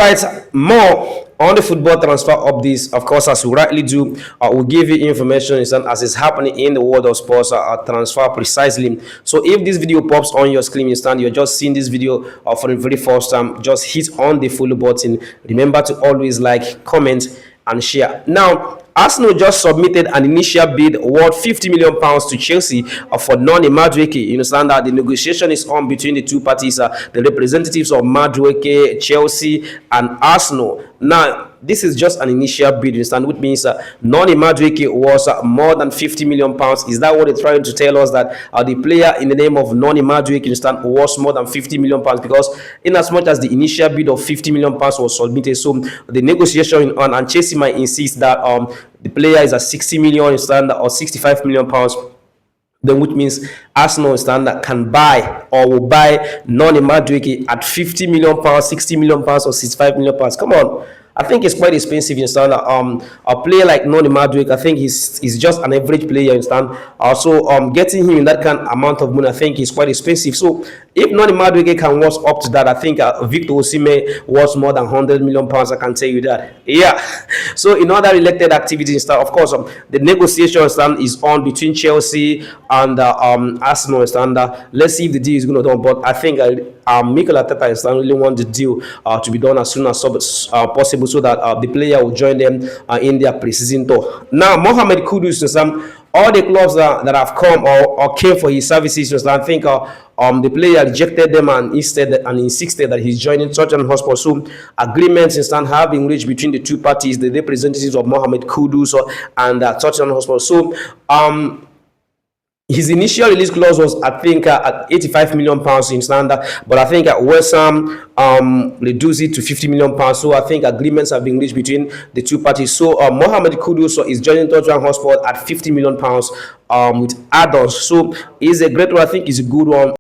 right, more on the football transfer updates. Of course, as we rightly do, we'll give you information as it's happening in the world of sports transfer precisely. So if this video pops on your screen, you're just seeing this video for the very first time, just hit on the follow button. Remember to always like, comment, and share. Now, Arsenal just submitted an initial bid worth £50 million to Chelsea for Noni Madueke. You understand that the negotiation is on between the two parties, the representatives of Madueke, Chelsea, and Arsenal. Now, this is just an initial bid, you understand, which means Noni Madueke was more than £50 million. Is that what they're trying to tell us, that the player in the name of Noni Madueke, you understand, was more than £50 million? Because in as much as the initial bid of £50 million was submitted, so the negotiation on, and Chelsea might insist that the player is at 60 million, understand, or £65 million. Then which means Arsenal standard can buy or will buy Noni Madueke at £50 million, £60 million, or £65 million. Come on. I think it's quite expensive, you understand. A player like Noni Madueke, I think he's just an average player, you understand. Also, getting him in that kind of amount of money, I think is quite expensive. So if Noni Madueke can work up to that, I think Victor Osimhen was more than £100 million. I can tell you that. Yeah. So in other related activities, of course, the negotiation stand is on between Chelsea and Arsenal standard. Let's see if the deal is going to be done. But I think Mikel Arteta really want the deal to be done as soon as possible, so that the player will join them in their preseason tour. Now, Mohamed Kudus, all the clubs that have come or came for his services, I think the player rejected them and insisted that he's joining Tottenham Hotspur. So agreements have been reached between the two parties, the representatives of Mohamed Kudus and Tottenham Hotspur. So his initial release clause was, I think, at £85 million in standard, but I think West Ham reduced it to £50 million. So I think agreements have been reached between the two parties. So Mohamed Kudus is joining Tottenham Hotspur at £50 million with add-ons. So it's a great one. I think it's a good one.